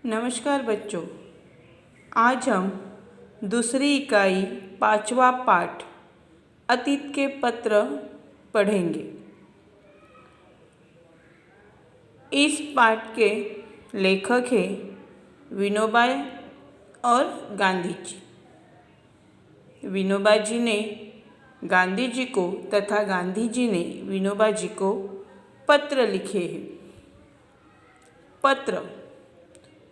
नमस्कार बच्चों, आज हम दूसरी इकाई 5वां पाठ अतीत के पत्र पढ़ेंगे। इस पाठ के लेखक हैं विनोबा और गांधी जी। विनोबा जी ने गांधी जी को तथा गांधी जी ने विनोबा जी को पत्र लिखे हैं। पत्र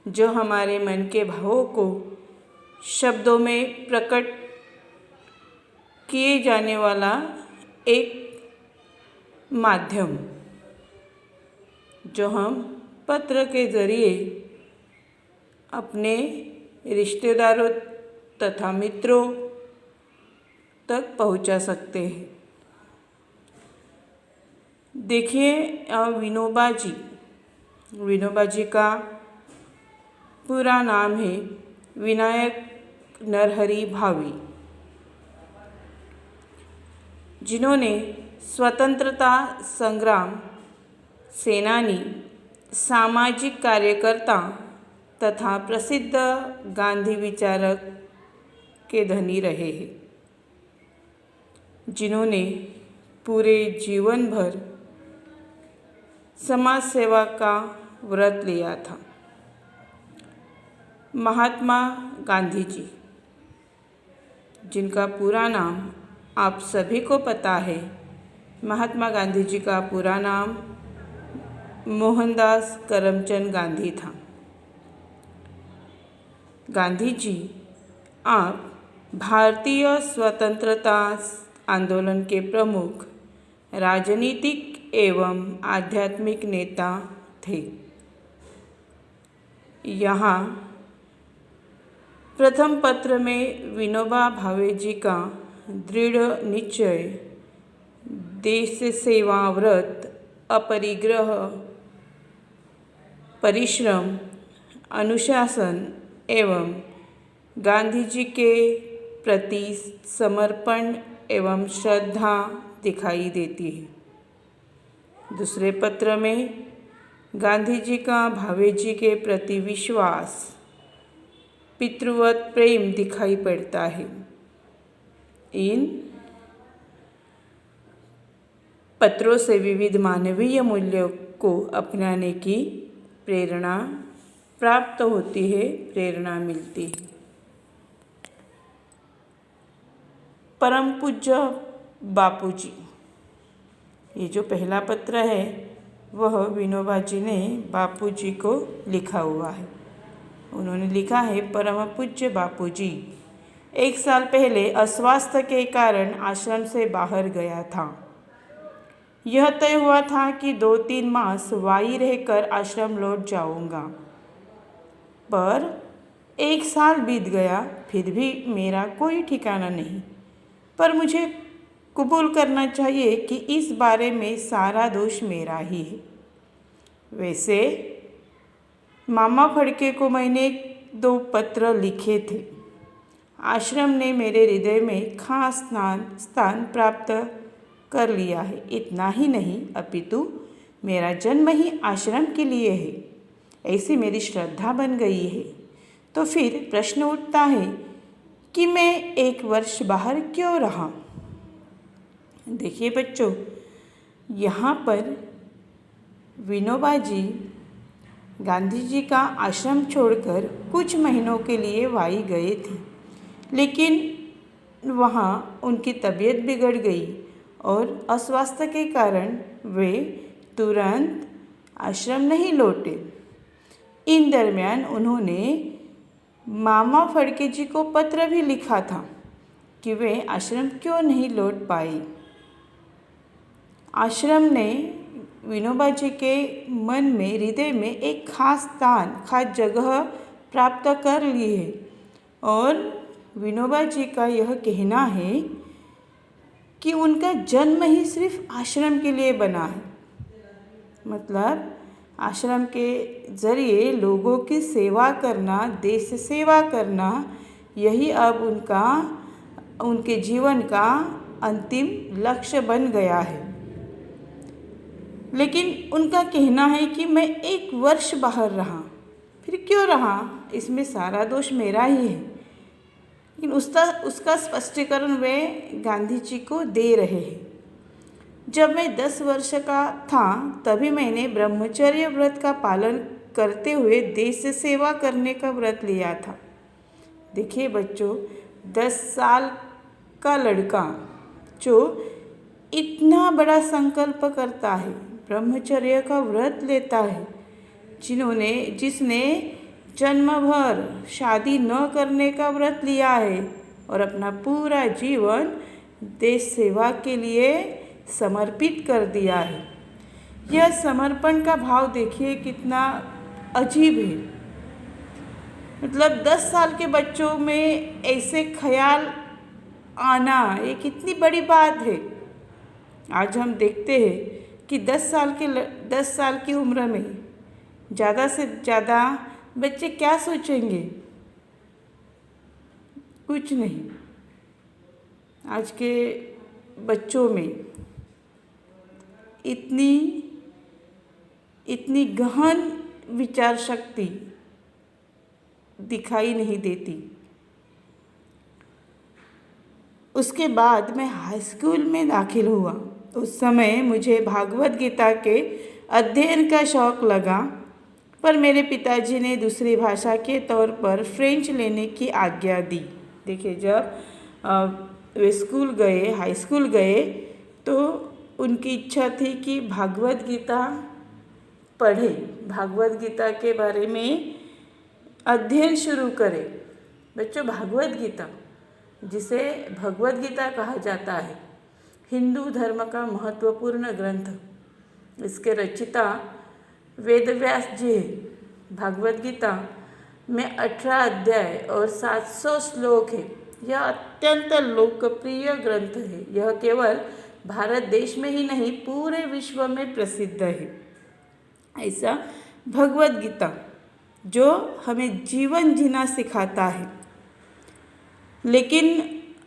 जो हमारे मन के भावों को शब्दों में प्रकट किए जाने वाला एक माध्यम, जो हम पत्र के ज़रिए अपने रिश्तेदारों तथा मित्रों तक पहुंचा सकते हैं। देखिए, विनोबा जी का पूरा नाम है विनायक नरहरि भावे, जिन्होंने स्वतंत्रता संग्राम सेनानी, सामाजिक कार्यकर्ता तथा प्रसिद्ध गांधी विचारक के धनी रहे हैं, जिन्होंने पूरे जीवन भर समाज सेवा का व्रत लिया था। महात्मा गांधी जी, जिनका पूरा नाम आप सभी को पता है, महात्मा गांधी जी का पूरा नाम मोहनदास करमचंद गांधी था। गांधी जी आप भारतीय स्वतंत्रता आंदोलन के प्रमुख राजनीतिक एवं आध्यात्मिक नेता थे। यहाँ प्रथम पत्र में विनोबा भावे जी का दृढ़ निश्चय, देश सेवा व्रत, अपरिग्रह, परिश्रम, अनुशासन एवं गांधी जी के प्रति समर्पण एवं श्रद्धा दिखाई देती है। दूसरे पत्र में गांधी जी का भावे जी के प्रति विश्वास, पितृवत प्रेम दिखाई पड़ता है। इन पत्रों से विविध मानवीय मूल्यों को अपनाने की प्रेरणा प्राप्त होती है, प्रेरणा मिलती है। परम पूज्य बापू जी, ये जो पहला पत्र है वह विनोबा जी ने बापू जी को लिखा हुआ है। उन्होंने लिखा है, परम पूज्य बापू जी, 1 साल पहले अस्वास्थ्य के कारण आश्रम से बाहर गया था। यह तय हुआ था कि 2-3 मास वहीं रहकर आश्रम लौट जाऊंगा, पर 1 साल बीत गया, फिर भी मेरा कोई ठिकाना नहीं। पर मुझे कबूल करना चाहिए कि इस बारे में सारा दोष मेरा ही है। वैसे मामा फड़के को मैंने 2 पत्र लिखे थे। आश्रम ने मेरे हृदय में खास स्थान प्राप्त कर लिया है। इतना ही नहीं, अपितु मेरा जन्म ही आश्रम के लिए है, ऐसी मेरी श्रद्धा बन गई है। तो फिर प्रश्न उठता है कि मैं 1 वर्ष बाहर क्यों रहा। देखिए बच्चों, यहाँ पर विनोबा जी गांधी जी का आश्रम छोड़कर कुछ महीनों के लिए वाई गए थे, लेकिन वहाँ उनकी तबीयत बिगड़ गई और अस्वास्थ्य के कारण वे तुरंत आश्रम नहीं लौटे। इन दरमियान उन्होंने मामा फड़के जी को पत्र भी लिखा था कि वे आश्रम क्यों नहीं लौट पाए। आश्रम ने विनोबा जी के मन में, हृदय में एक खास स्थान, खास जगह प्राप्त कर ली है। और विनोबा जी का यह कहना है कि उनका जन्म ही सिर्फ आश्रम के लिए बना है। मतलब आश्रम के ज़रिए लोगों की सेवा करना, देश सेवा करना, यही अब उनके जीवन का अंतिम लक्ष्य बन गया है। लेकिन उनका कहना है कि मैं 1 वर्ष बाहर रहा, फिर क्यों रहा, इसमें सारा दोष मेरा ही है। लेकिन उसका स्पष्टीकरण वे गांधी जी को दे रहे हैं। जब मैं 10 वर्ष का था तभी मैंने ब्रह्मचर्य व्रत का पालन करते हुए देश से सेवा करने का व्रत लिया था। देखिए बच्चों, 10 साल का लड़का जो इतना बड़ा संकल्प करता है, ब्रह्मचर्य का व्रत लेता है, जिसने जन्म भर शादी न करने का व्रत लिया है और अपना पूरा जीवन देश सेवा के लिए समर्पित कर दिया है। यह समर्पण का भाव देखिए कितना अजीब है। मतलब 10 साल के बच्चों में ऐसे ख्याल आना ये कितनी बड़ी बात है। आज हम देखते हैं कि 10 साल की उम्र में ज़्यादा से ज़्यादा बच्चे क्या सोचेंगे, कुछ नहीं। आज के बच्चों में इतनी गहन विचार शक्ति दिखाई नहीं देती। उसके बाद मैं हाई स्कूल में दाखिल हुआ। उस समय मुझे भागवत गीता के अध्ययन का शौक़ लगा, पर मेरे पिताजी ने दूसरी भाषा के तौर पर फ्रेंच लेने की आज्ञा दी। देखिए, जब वे हाई स्कूल गए तो उनकी इच्छा थी कि भागवत गीता पढ़े, भागवत गीता के बारे में अध्ययन शुरू करें। बच्चों, भागवत गीता, जिसे भगवत गीता कहा जाता है, हिंदू धर्म का महत्वपूर्ण ग्रंथ। इसके रचिता वेदव्यास जी है। भागवत गीता में 18 अध्याय और 700 श्लोक है। यह अत्यंत लोकप्रिय ग्रंथ है। यह केवल भारत देश में ही नहीं, पूरे विश्व में प्रसिद्ध है। ऐसा भगवत गीता जो हमें जीवन जीना सिखाता है। लेकिन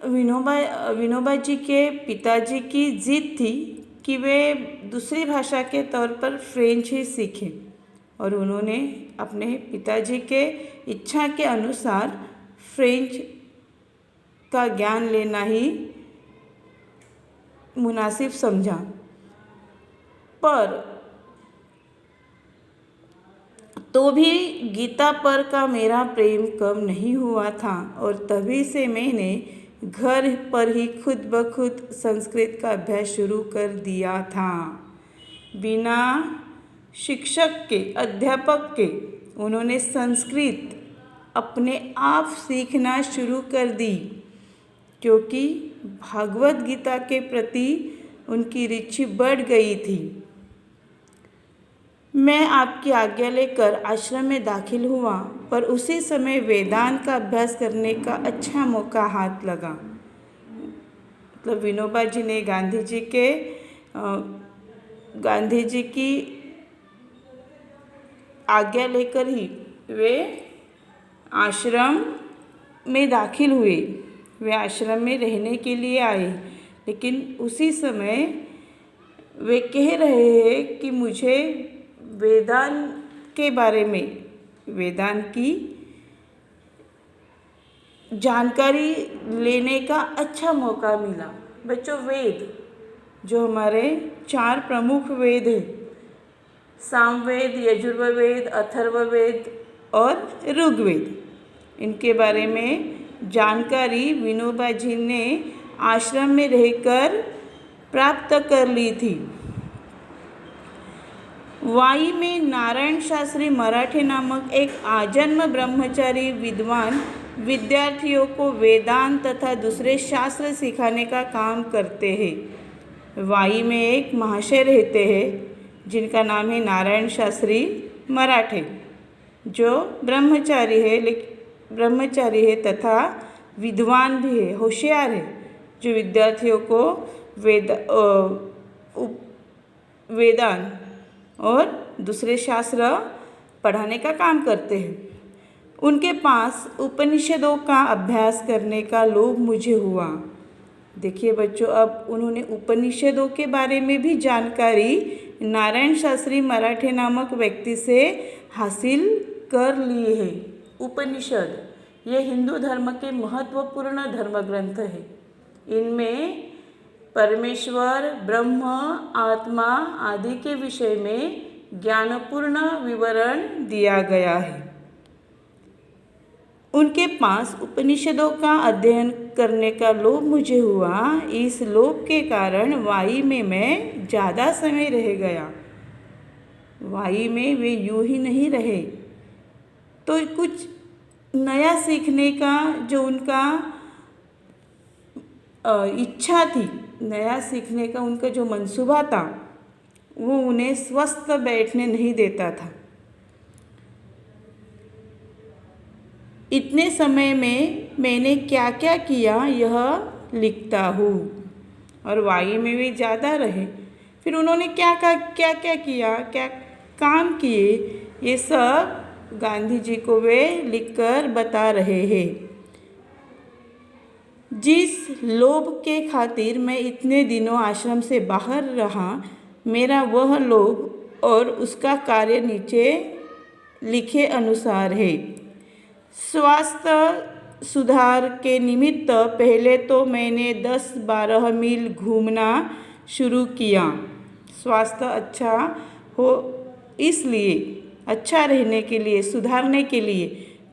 विनोबा जी के पिताजी की जिद थी कि वे दूसरी भाषा के तौर पर फ्रेंच ही सीखें, और उन्होंने अपने पिताजी के इच्छा के अनुसार फ्रेंच का ज्ञान लेना ही मुनासिब समझा। पर तो भी गीता पर का मेरा प्रेम कम नहीं हुआ था, और तभी से मैंने घर पर ही खुद ब खुद संस्कृत का अभ्यास शुरू कर दिया था। बिना शिक्षक के, अध्यापक के उन्होंने संस्कृत अपने आप सीखना शुरू कर दी, क्योंकि भागवत गीता के प्रति उनकी रुचि बढ़ गई थी। मैं आपकी आज्ञा लेकर आश्रम में दाखिल हुआ, पर उसी समय वेदांत का अभ्यास करने का अच्छा मौका हाथ लगा। मतलब विनोबा जी ने गांधी जी की आज्ञा लेकर ही वे आश्रम में दाखिल हुए। वे आश्रम में रहने के लिए आए, लेकिन उसी समय वे कह रहे हैं कि मुझे वेदांत के बारे में, वेदांत की जानकारी लेने का अच्छा मौका मिला। बच्चों, वेद जो हमारे 4 प्रमुख वेद हैं, सामवेद, यजुर्वेद, अथर्ववेद और ऋग्वेद, इनके बारे में जानकारी विनोबा जी ने आश्रम में रहकर प्राप्त कर ली थी। वाई में नारायण शास्त्री मराठे नामक एक आजन्म ब्रह्मचारी विद्वान विद्यार्थियों को वेदांत तथा दूसरे शास्त्र सिखाने का काम करते हैं। वाई में एक महाशय रहते हैं जिनका नाम है नारायण शास्त्री मराठे, जो ब्रह्मचारी है तथा विद्वान भी है, होशियार है, जो विद्यार्थियों को वेदांत और दूसरे शास्त्र पढ़ाने का काम करते हैं। उनके पास उपनिषदों का अभ्यास करने का लोभ मुझे हुआ। देखिए बच्चों, अब उन्होंने उपनिषदों के बारे में भी जानकारी नारायण शास्त्री मराठे नामक व्यक्ति से हासिल कर लिए हैं। उपनिषद ये हिंदू धर्म के महत्वपूर्ण धर्म ग्रंथ है। इनमें परमेश्वर, ब्रह्म, आत्मा आदि के विषय में ज्ञानपूर्ण विवरण दिया गया है। उनके पास उपनिषदों का अध्ययन करने का लोभ मुझे हुआ। इस लोभ के कारण वाई में मैं ज़्यादा समय रह गया। वाई में वे यूं ही नहीं रहे, तो कुछ नया सीखने का जो उनका इच्छा थी, नया सीखने का उनका जो मंसूबा था, वो उन्हें स्वस्थ बैठने नहीं देता था। इतने समय में मैंने क्या क्या किया यह लिखता हूँ। और वाई में वे ज़्यादा रहे, फिर उन्होंने क्या किया, क्या काम किए, ये सब गांधी जी को वे लिखकर बता रहे हैं। जिस लोभ के खातिर मैं इतने दिनों आश्रम से बाहर रहा, मेरा वह लोभ और उसका कार्य नीचे लिखे अनुसार है। स्वास्थ्य सुधार के निमित्त पहले तो मैंने 10-12 मील घूमना शुरू किया। स्वास्थ्य अच्छा हो इसलिए, अच्छा रहने के लिए, सुधारने के लिए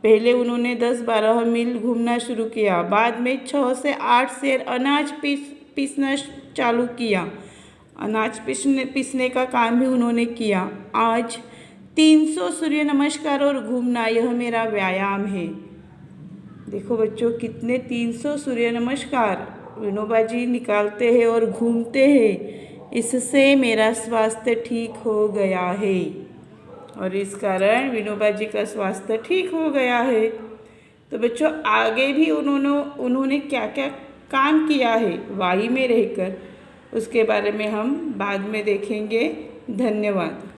पहले उन्होंने 10-12 मील घूमना शुरू किया। बाद में 6 से 8 सेर अनाज पीसना चालू किया। अनाज पीसने का काम भी उन्होंने किया। आज 300 सूर्य नमस्कार और घूमना, यह मेरा व्यायाम है। देखो बच्चों, कितने 300 सूर्य नमस्कार विनोबा जी निकालते हैं और घूमते हैं। इससे मेरा स्वास्थ्य ठीक हो गया है और इस कारण विनोबा जी का स्वास्थ्य ठीक हो गया है। तो बच्चों, आगे भी उन्होंने क्या क्या काम किया है वाई में रहकर, उसके बारे में हम बाद में देखेंगे। धन्यवाद।